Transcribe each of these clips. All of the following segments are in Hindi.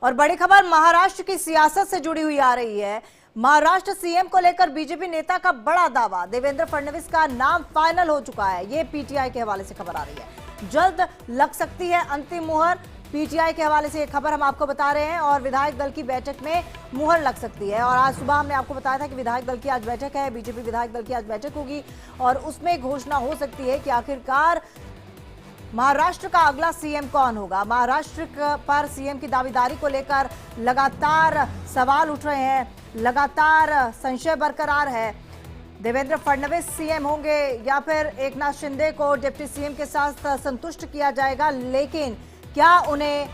और बड़ी खबर महाराष्ट्र की सियासत से जुड़ी हुई आ रही है। महाराष्ट्र सीएम को लेकर बीजेपी नेता का बड़ा दावा, देवेंद्र फडणवीस का नाम फाइनल हो चुका है। ये पीटीआई के हवाले से खबर आ रही है। जल्द लग सकती है अंतिम मुहर। पीटीआई के हवाले से ये खबर हम आपको बता रहे हैं। और विधायक दल की बैठक में मुहर लग सकती है। और आज सुबह हमने आपको बताया था कि विधायक दल की आज बैठक है, बीजेपी विधायक दल की आज बैठक होगी और उसमें घोषणा हो सकती है कि आखिरकार महाराष्ट्र का अगला सीएम कौन होगा। महाराष्ट्र पर सीएम की दावेदारी को लेकर लगातार सवाल उठ रहे हैं, लगातार संशय बरकरार है। देवेंद्र फडणवीस सीएम होंगे या फिर एकनाथ शिंदे को डिप्टी सीएम के साथ संतुष्ट किया जाएगा, लेकिन क्या उन्हें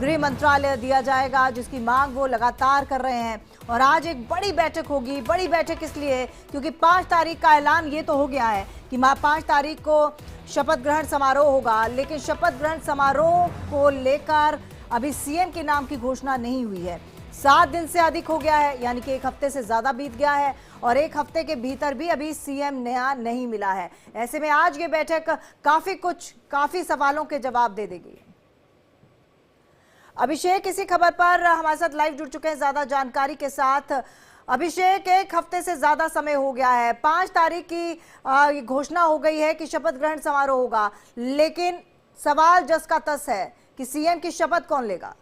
गृह मंत्रालय दिया जाएगा, जिसकी मांग वो लगातार कर रहे हैं। और आज एक बड़ी बैठक होगी। बड़ी बैठक इसलिए क्योंकि 5 तारीख का ऐलान ये तो हो गया है कि 5 तारीख को शपथ ग्रहण समारोह होगा, लेकिन शपथ ग्रहण समारोह को लेकर अभी सीएम के नाम की घोषणा नहीं हुई है। 7 दिन से अधिक हो गया है, यानी कि 1 हफ्ते से ज्यादा बीत गया है और 1 हफ्ते के भीतर भी अभी सीएम नया नहीं मिला है। ऐसे में आज ये बैठक काफी सवालों के जवाब दे देगी। अभिषेक इसी खबर पर हमारे साथ लाइव जुड़ चुके हैं ज्यादा जानकारी के साथ। अभिषेक, 1 हफ्ते से ज्यादा समय हो गया है, 5 तारीख की घोषणा हो गई है कि शपथ ग्रहण समारोह होगा, लेकिन सवाल जस का तस है कि सीएम की शपथ कौन लेगा।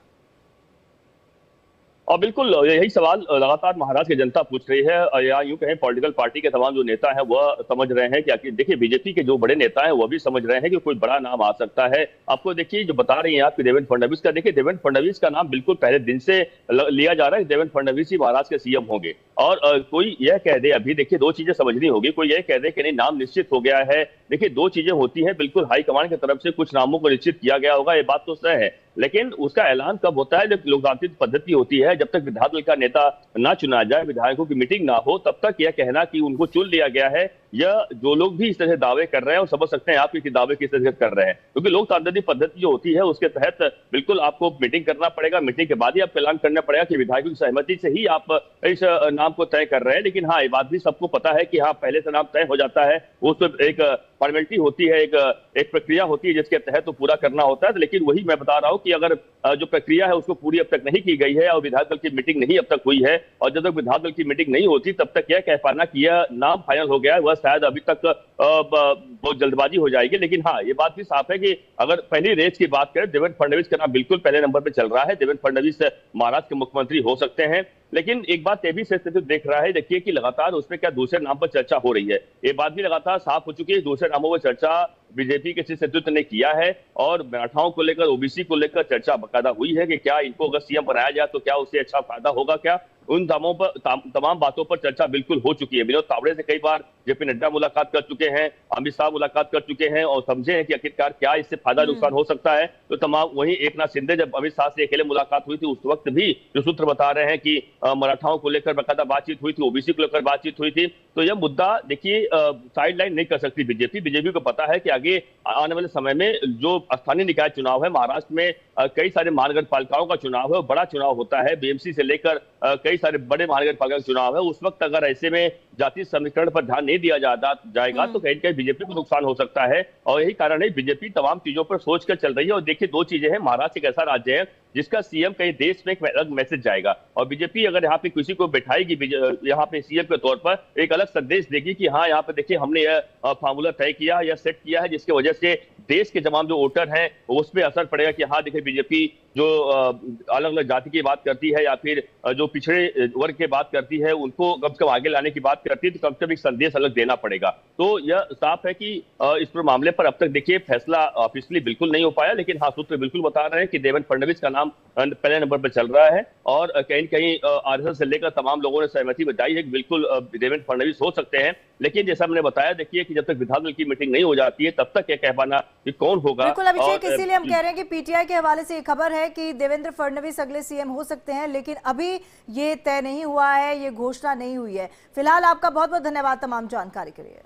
और बिल्कुल यही सवाल लगातार महाराष्ट्र की जनता पूछ रही है, या यूं कहें पॉलिटिकल पार्टी के तमाम जो नेता हैं वह समझ रहे हैं कि आखिर देखिए बीजेपी के जो बड़े नेता हैं वह भी समझ रहे हैं कि कोई बड़ा नाम आ सकता है। आपको देखिए जो बता रही हैं आपके देवेंद्र फडणवीस का, देखिए देवेंद्र फडणवीस का नाम बिल्कुल पहले दिन से लिया जा रहा है। देवेंद्र फडणवीस ही महाराष्ट्र के सीएम होंगे। और कोई यह कह दे, अभी देखिए 2 चीजें समझनी होगी। कोई यह कह दे कि नहीं नाम निश्चित हो गया है, देखिए 2 चीजें होती हैं, बिल्कुल हाईकमान की तरफ से कुछ नामों को निश्चित किया गया होगा, ये बात तो तय है, लेकिन उसका ऐलान कब होता है? जब लोकतांत्रिक पद्धति होती है, जब तक विधायक दल का नेता ना चुना जाए, विधायकों की मीटिंग ना हो, तब तक यह कहना कि उनको चुन लिया गया है, या जो लोग भी इस तरह दावे कर रहे हैं वो समझ सकते हैं आप कि दावे किस तरह कर रहे हैं। क्योंकि लोकतांत्रिक पद्धति जो होती है उसके तहत बिल्कुल आपको मीटिंग करना पड़ेगा, मीटिंग के बाद ही आपको ऐलान करना पड़ेगा कि विधायकों की सहमति से ही आप इस नाम को तय कर रहे हैं। लेकिन हाँ, ये बात भी सबको पता है कि हाँ, पहले से नाम तय हो जाता है, वो तो एक फॉर्मेलिटी होती है, एक प्रक्रिया होती है जिसके तहत तो पूरा करना होता है। लेकिन वही मैं बता रहा हूँ कि अगर जो प्रक्रिया है उसको पूरी अब तक नहीं की गई है और विधायक दल की मीटिंग नहीं अब तक हुई है, और जब तक विधायक दल की मीटिंग नहीं होती तब तक यह कह पाना कि यह नाम फाइनल हो गया है, वह शायद अभी तक बहुत जल्दबाजी हो जाएगी। लेकिन हाँ, ये बात भी साफ है कि अगर पहली रेस की बात करें, देवेंद्र फडणवीस का नाम बिल्कुल पहले नंबर पर चल रहा है। देवेंद्र फडणवीस महाराष्ट्र के मुख्यमंत्री हो सकते हैं। लेकिन एक बात ये भी देख रहा है, देखिए कि लगातार उसमें क्या दूसरे नाम पर चर्चा हो रही है। ये बात भी लगातार साफ हो चुकी है, दूसरे नामों पर चर्चा बीजेपी के शीर्ष नेतृत्व ने किया है और मराठाओं को लेकर, ओबीसी को लेकर चर्चा बकायदा हुई है कि क्या इनको अगर सीएम बनाया जाए तो क्या उससे अच्छा फायदा होगा क्या। उन दामों पर तमाम बातों पर चर्चा बिल्कुल हो चुकी है। विनोद तावड़े से कई बार जेपी नड्डा मुलाकात कर चुके हैं, अमित शाह मुलाकात कर चुके हैं और समझे हैं कि आखिरकार क्या इससे फायदा नुकसान हो सकता है। तो तमाम वहीं एकनाथ शिंदे, जब अमित शाह से अकेले मुलाकात हुई थी उस वक्त भी जो सूत्र बता रहे हैं कि मराठाओं को लेकर बकायदा बातचीत हुई थी, ओबीसी को लेकर बातचीत हुई थी। तो यह मुद्दा देखिए साइडलाइन नहीं कर सकती बीजेपी को पता है कि आगे आने वाले समय में जो स्थानीय निकाय चुनाव है महाराष्ट्र में, कई सारे महानगर पालिकाओं का चुनाव है, बड़ा चुनाव होता है, बीएमसी से लेकर कई सारे बड़े महानगर पालिका का चुनाव है। उस वक्त अगर ऐसे में जातीय समीकरण पर ध्यान नहीं दिया जाएगा तो कहीं कहीं बीजेपी को नुकसान हो सकता है। और यही कारण है बीजेपी तमाम चीजों पर सोच कर चल रही है। और देखिए 2 चीजें हैं, महाराष्ट्र एक ऐसा राज्य है जिसका सीएम कहीं देश में एक अलग मैसेज जाएगा, और बीजेपी अगर यहाँ पे किसी को बैठाएगी यहाँ पे सीएम के तौर पर, एक अलग संदेश देगी कि हाँ, यहाँ पे देखिए हमने यह फार्मूला तय किया या सेट किया है, जिसकी वजह से देश के तमाम जो वोटर हैं उस पर असर पड़ेगा कि हाँ देखिए बीजेपी जो अलग अलग जाति की बात करती है या फिर जो पिछड़े वर्ग की बात करती है उनको कम से कम आगे लाने की बात करती है, तो कम से कम एक संदेश अलग देना पड़ेगा। तो यह साफ है कि इस पर मामले पर अब तक देखिए फैसला ऑफिशियली बिल्कुल नहीं हो पाया, लेकिन हाँ सूत्र बिल्कुल बता रहे हैं कि देवेंद्र फडणवीस का नाम पहले नंबर पर चल रहा है। और कहीं कहीं आरएसएस से लेकर तमाम लोगों ने सहमति बताई है कि बिल्कुल देवेंद्र फडणवीस हो सकते हैं। लेकिन जैसा हमने बताया, देखिए कि जब तक विधायक दल की मीटिंग नहीं हो जाती है तब तक यह कह पाना कि कौन होगा। बिल्कुल अभिषेक, इसीलिए हम कह रहे हैं कि पीटीआई के हवाले से एक खबर है कि देवेंद्र फडणवीस अगले सीएम हो सकते हैं, लेकिन अभी ये तय नहीं हुआ है, ये घोषणा नहीं हुई है। फिलहाल आपका बहुत बहुत धन्यवाद तमाम जानकारी के लिए।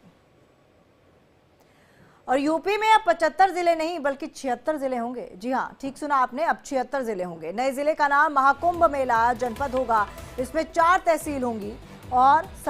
और यूपी में अब 75 जिले नहीं बल्कि 76 जिले होंगे। जी हाँ, ठीक सुना आपने, अब 76 जिले होंगे। नए जिले का नाम महाकुंभ मेला जनपद होगा। इसमें 4 तहसील होंगी और